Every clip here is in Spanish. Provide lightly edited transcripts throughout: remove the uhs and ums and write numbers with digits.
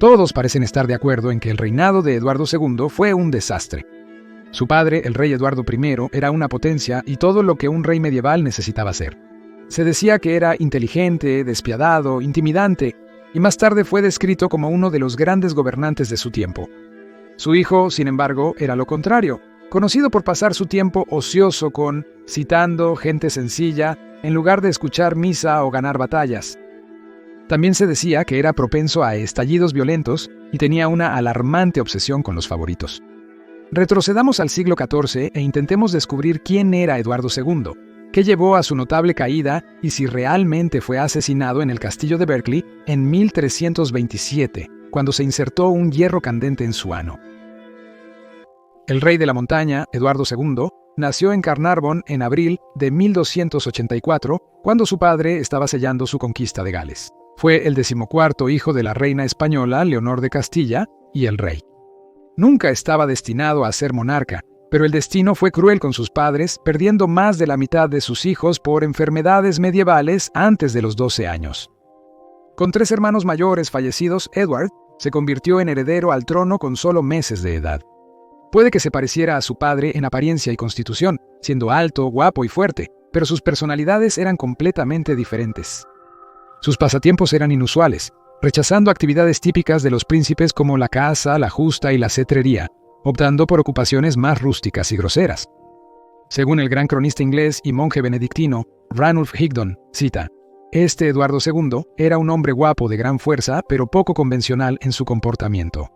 Todos parecen estar de acuerdo en que el reinado de Eduardo II fue un desastre. Su padre, el rey Eduardo I, era una potencia y todo lo que un rey medieval necesitaba ser. Se decía que era inteligente, despiadado, intimidante, y más tarde fue descrito como uno de los grandes gobernantes de su tiempo. Su hijo, sin embargo, era lo contrario, conocido por pasar su tiempo ocioso citando gente sencilla, en lugar de escuchar misa o ganar batallas. También se decía que era propenso a estallidos violentos y tenía una alarmante obsesión con los favoritos. Retrocedamos al siglo XIV e intentemos descubrir quién era Eduardo II, qué llevó a su notable caída y si realmente fue asesinado en el castillo de Berkeley en 1327, cuando se insertó un hierro candente en su ano. El rey de la montaña, Eduardo II, nació en Carnarvon en abril de 1284, cuando su padre estaba sellando su conquista de Gales. Fue el 14º hijo de la reina española Leonor de Castilla y el rey. Nunca estaba destinado a ser monarca, pero el destino fue cruel con sus padres, perdiendo más de la mitad de sus hijos por enfermedades medievales antes de los 12 años. Con 3 hermanos mayores fallecidos, Edward se convirtió en heredero al trono con solo meses de edad. Puede que se pareciera a su padre en apariencia y constitución, siendo alto, guapo y fuerte, pero sus personalidades eran completamente diferentes. Sus pasatiempos eran inusuales, rechazando actividades típicas de los príncipes como la caza, la justa y la cetrería, optando por ocupaciones más rústicas y groseras. Según el gran cronista inglés y monje benedictino Ranulph Higdon, cita: "Este Eduardo II era un hombre guapo de gran fuerza, pero poco convencional en su comportamiento.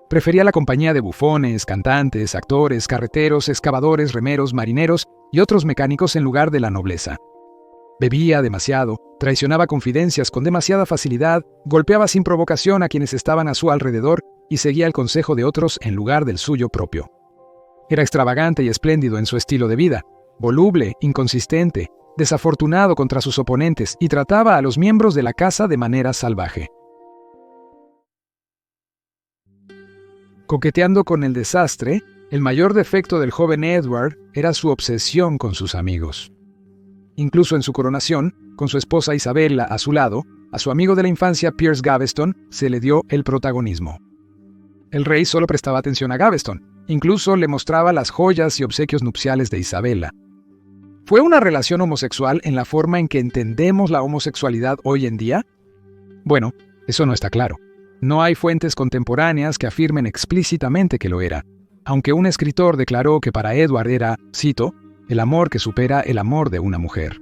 Prefería la compañía de bufones, cantantes, actores, carreteros, excavadores, remeros, marineros y otros mecánicos en lugar de la nobleza. Bebía demasiado, traicionaba confidencias con demasiada facilidad, golpeaba sin provocación a quienes estaban a su alrededor y seguía el consejo de otros en lugar del suyo propio. Era extravagante y espléndido en su estilo de vida, voluble, inconsistente, desafortunado contra sus oponentes y trataba a los miembros de la casa de manera salvaje. Coqueteando con el desastre, el mayor defecto del joven Edward era su obsesión con sus amigos. Incluso en su coronación, con su esposa Isabella a su lado, a su amigo de la infancia Piers Gaveston se le dio el protagonismo. El rey solo prestaba atención a Gaveston, incluso le mostraba las joyas y obsequios nupciales de Isabella. ¿Fue una relación homosexual en la forma en que entendemos la homosexualidad hoy en día? Bueno, eso no está claro. No hay fuentes contemporáneas que afirmen explícitamente que lo era, aunque un escritor declaró que para Edward era, cito, el amor que supera el amor de una mujer.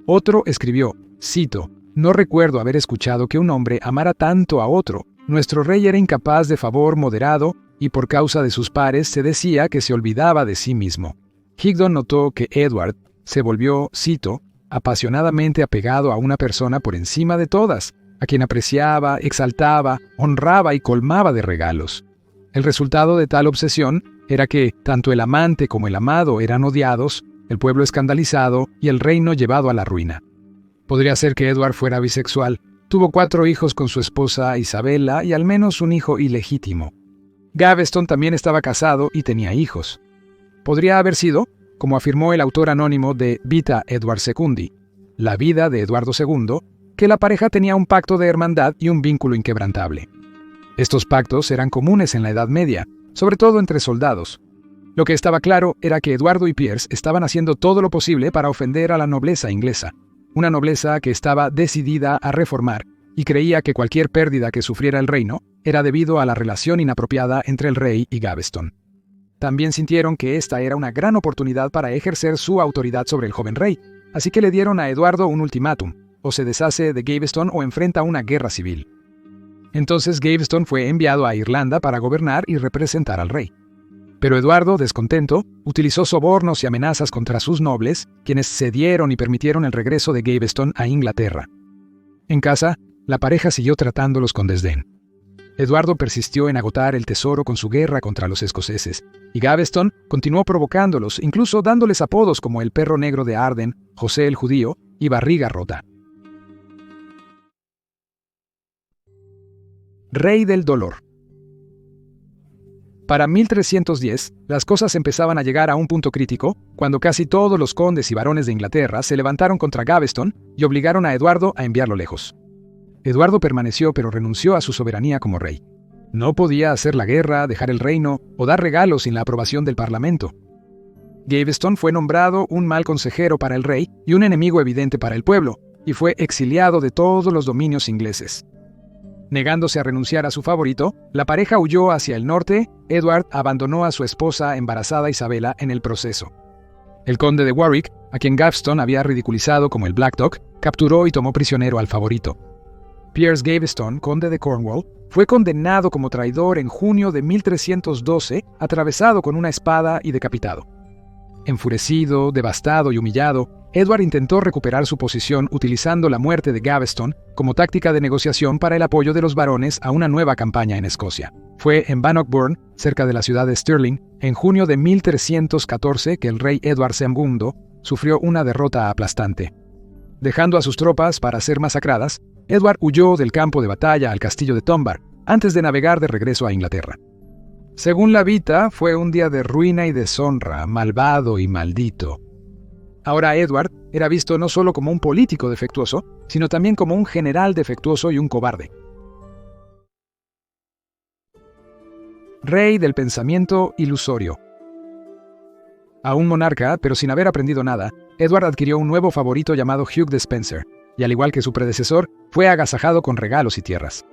Otro escribió, cito, no recuerdo haber escuchado que un hombre amara tanto a otro. Nuestro rey era incapaz de favor moderado y por causa de sus pares se decía que se olvidaba de sí mismo. Higdon notó que Edward se volvió, cito, apasionadamente apegado a una persona por encima de todas, a quien apreciaba, exaltaba, honraba y colmaba de regalos. El resultado de tal obsesión era que tanto el amante como el amado eran odiados, el pueblo escandalizado y el reino llevado a la ruina. Podría ser que Edward fuera bisexual. Tuvo 4 hijos con su esposa Isabella y al menos un hijo ilegítimo. Gaveston también estaba casado y tenía hijos. Podría haber sido, como afirmó el autor anónimo de Vita Edward Secundi, La vida de Eduardo II, que la pareja tenía un pacto de hermandad y un vínculo inquebrantable. Estos pactos eran comunes en la Edad Media, sobre todo entre soldados. Lo que estaba claro era que Eduardo y Piers estaban haciendo todo lo posible para ofender a la nobleza inglesa, una nobleza que estaba decidida a reformar y creía que cualquier pérdida que sufriera el reino era debido a la relación inapropiada entre el rey y Gaveston. También sintieron que esta era una gran oportunidad para ejercer su autoridad sobre el joven rey, así que le dieron a Eduardo un ultimátum: o se deshace de Gaveston o enfrenta una guerra civil. Entonces Gaveston fue enviado a Irlanda para gobernar y representar al rey. Pero Eduardo, descontento, utilizó sobornos y amenazas contra sus nobles, quienes cedieron y permitieron el regreso de Gaveston a Inglaterra. En casa, la pareja siguió tratándolos con desdén. Eduardo persistió en agotar el tesoro con su guerra contra los escoceses, y Gaveston continuó provocándolos, incluso dándoles apodos como el perro negro de Arden, José el judío y Barriga Rota. Rey del dolor. Para 1310, las cosas empezaban a llegar a un punto crítico, cuando casi todos los condes y barones de Inglaterra se levantaron contra Gaveston y obligaron a Eduardo a enviarlo lejos. Eduardo permaneció pero renunció a su soberanía como rey. No podía hacer la guerra, dejar el reino o dar regalos sin la aprobación del parlamento. Gaveston fue nombrado un mal consejero para el rey y un enemigo evidente para el pueblo, y fue exiliado de todos los dominios ingleses. Negándose a renunciar a su favorito, la pareja huyó hacia el norte. Edward abandonó a su esposa embarazada Isabela en el proceso. El conde de Warwick, a quien Gaveston había ridiculizado como el Black Dog, capturó y tomó prisionero al favorito. Piers Gaveston, conde de Cornwall, fue condenado como traidor en junio de 1312, atravesado con una espada y decapitado. Enfurecido, devastado y humillado, Edward intentó recuperar su posición utilizando la muerte de Gaveston como táctica de negociación para el apoyo de los barones a una nueva campaña en Escocia. Fue en Bannockburn, cerca de la ciudad de Stirling, en junio de 1314 que el rey Edward II sufrió una derrota aplastante. Dejando a sus tropas para ser masacradas, Edward huyó del campo de batalla al castillo de Dunbar, antes de navegar de regreso a Inglaterra. Según la Vita, fue un día de ruina y deshonra, malvado y maldito. Ahora Edward era visto no solo como un político defectuoso, sino también como un general defectuoso y un cobarde. Rey del pensamiento ilusorio. Aún monarca, pero sin haber aprendido nada, Edward adquirió un nuevo favorito llamado Hugh de Spencer, y al igual que su predecesor, fue agasajado con regalos y tierras.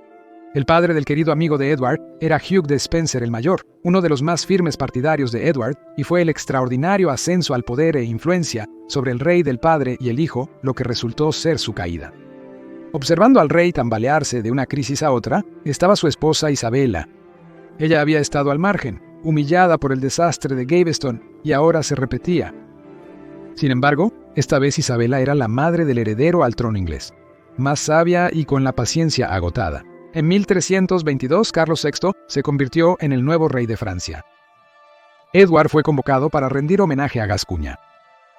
El padre del querido amigo de Edward era Hugh de Spencer el Mayor, uno de los más firmes partidarios de Edward, y fue el extraordinario ascenso al poder e influencia sobre el rey del padre y el hijo lo que resultó ser su caída. Observando al rey tambalearse de una crisis a otra, estaba su esposa Isabela. Ella había estado al margen, humillada por el desastre de Gaveston, y ahora se repetía. Sin embargo, esta vez Isabela era la madre del heredero al trono inglés, más sabia y con la paciencia agotada. En 1322, Carlos VI se convirtió en el nuevo rey de Francia. Edward fue convocado para rendir homenaje a Gascuña.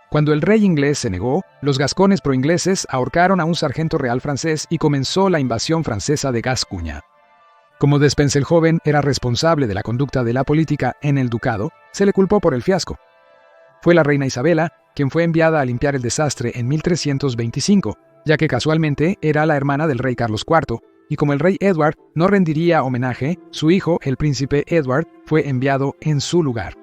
Cuando el rey inglés se negó, los gascones proingleses ahorcaron a un sargento real francés y comenzó la invasión francesa de Gascuña. Como Despenser el joven era responsable de la conducta de la política en el ducado, se le culpó por el fiasco. Fue la reina Isabela quien fue enviada a limpiar el desastre en 1325, ya que casualmente era la hermana del rey Carlos IV, y como el rey Edward no rendiría homenaje, su hijo, el príncipe Edward, fue enviado en su lugar.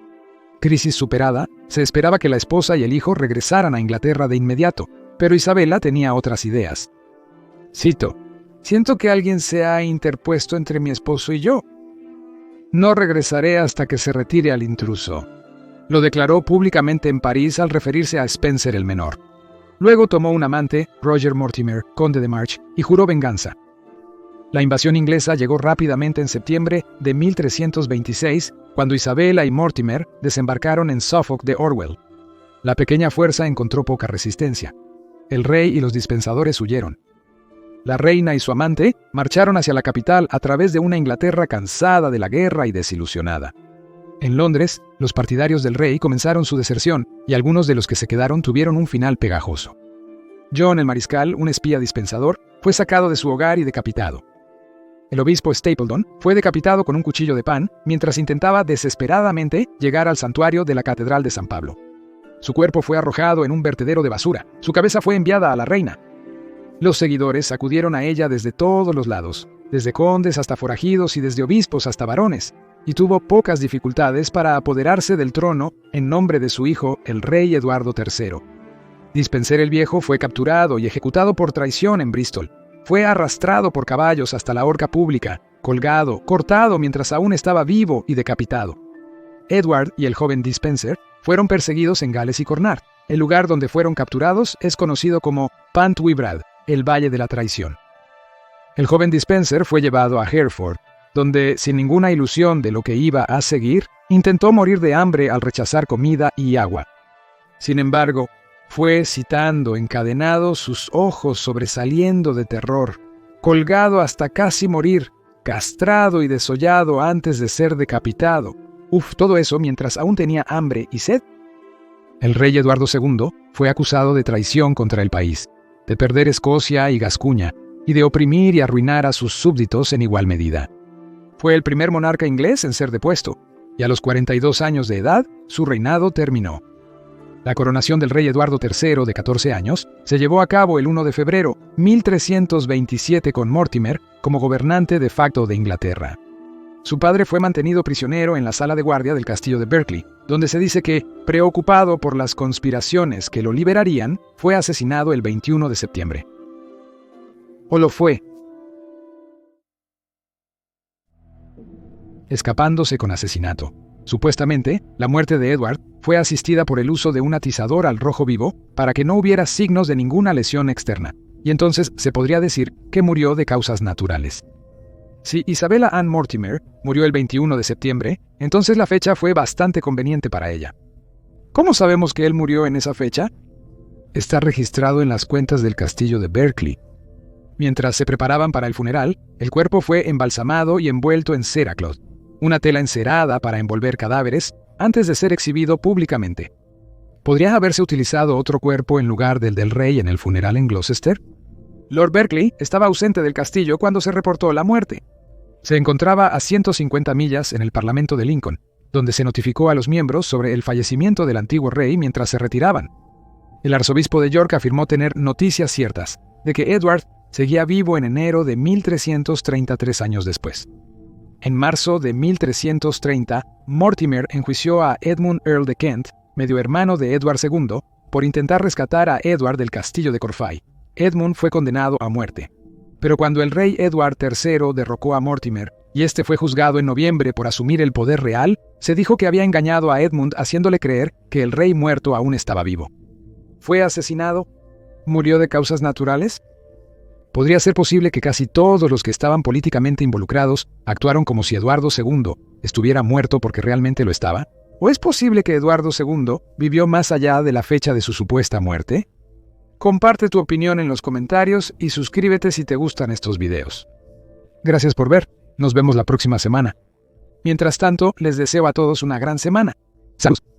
Crisis superada, se esperaba que la esposa y el hijo regresaran a Inglaterra de inmediato, pero Isabela tenía otras ideas. Cito: «Siento que alguien se ha interpuesto entre mi esposo y yo. No regresaré hasta que se retire al intruso», lo declaró públicamente en París al referirse a Spencer el Menor. Luego tomó un amante, Roger Mortimer, conde de March, y juró venganza. La invasión inglesa llegó rápidamente en septiembre de 1326, cuando Isabela y Mortimer desembarcaron en Suffolk de Orwell. La pequeña fuerza encontró poca resistencia. El rey y los dispensadores huyeron. La reina y su amante marcharon hacia la capital a través de una Inglaterra cansada de la guerra y desilusionada. En Londres, los partidarios del rey comenzaron su deserción, y algunos de los que se quedaron tuvieron un final pegajoso. John el mariscal, un espía dispensador, fue sacado de su hogar y decapitado. El obispo Stapledon fue decapitado con un cuchillo de pan mientras intentaba desesperadamente llegar al santuario de la Catedral de San Pablo. Su cuerpo fue arrojado en un vertedero de basura. Su cabeza fue enviada a la reina. Los seguidores acudieron a ella desde todos los lados, desde condes hasta forajidos y desde obispos hasta varones, y tuvo pocas dificultades para apoderarse del trono en nombre de su hijo, el rey Eduardo III. Dispenser el Viejo fue capturado y ejecutado por traición en Bristol. Fue arrastrado por caballos hasta la horca pública, colgado, cortado mientras aún estaba vivo y decapitado. Edward y el joven Dispenser fueron perseguidos en Gales y Cornard. El lugar donde fueron capturados es conocido como Pantwibrad, el Valle de la Traición. El joven Dispenser fue llevado a Hereford, donde, sin ninguna ilusión de lo que iba a seguir, intentó morir de hambre al rechazar comida y agua. Sin embargo, fue citando encadenado, sus ojos sobresaliendo de terror, colgado hasta casi morir, castrado y desollado antes de ser decapitado. Todo eso mientras aún tenía hambre y sed. El rey Eduardo II fue acusado de traición contra el país, de perder Escocia y Gascuña, y de oprimir y arruinar a sus súbditos en igual medida. Fue el primer monarca inglés en ser depuesto, y a los 42 años de edad, su reinado terminó. La coronación del rey Eduardo III, de 14 años, se llevó a cabo el 1 de febrero 1327 con Mortimer como gobernante de facto de Inglaterra. Su padre fue mantenido prisionero en la sala de guardia del castillo de Berkeley, donde se dice que, preocupado por las conspiraciones que lo liberarían, fue asesinado el 21 de septiembre. ¿O lo fue? Escapándose con asesinato. Supuestamente, la muerte de Edward fue asistida por el uso de un atizador al rojo vivo para que no hubiera signos de ninguna lesión externa, y entonces se podría decir que murió de causas naturales. Si Isabella Ann Mortimer murió el 21 de septiembre, entonces la fecha fue bastante conveniente para ella. ¿Cómo sabemos que él murió en esa fecha? Está registrado en las cuentas del castillo de Berkeley. Mientras se preparaban para el funeral, el cuerpo fue embalsamado y envuelto en cerecloth, una tela encerada para envolver cadáveres, antes de ser exhibido públicamente. ¿Podría haberse utilizado otro cuerpo en lugar del rey en el funeral en Gloucester? Lord Berkeley estaba ausente del castillo cuando se reportó la muerte. Se encontraba a 150 millas en el Parlamento de Lincoln, donde se notificó a los miembros sobre el fallecimiento del antiguo rey mientras se retiraban. El arzobispo de York afirmó tener noticias ciertas de que Edward seguía vivo en enero de 1333 años después. En marzo de 1330, Mortimer enjuició a Edmund Earl de Kent, medio hermano de Edward II, por intentar rescatar a Edward del castillo de Corfay. Edmund fue condenado a muerte. Pero cuando el rey Edward III derrocó a Mortimer, y este fue juzgado en noviembre por asumir el poder real, se dijo que había engañado a Edmund haciéndole creer que el rey muerto aún estaba vivo. ¿Fue asesinado? ¿Murió de causas naturales? ¿Podría ser posible que casi todos los que estaban políticamente involucrados actuaron como si Eduardo II estuviera muerto porque realmente lo estaba? ¿O es posible que Eduardo II vivió más allá de la fecha de su supuesta muerte? Comparte tu opinión en los comentarios y suscríbete si te gustan estos videos. Gracias por ver. Nos vemos la próxima semana. Mientras tanto, les deseo a todos una gran semana. ¡Salud!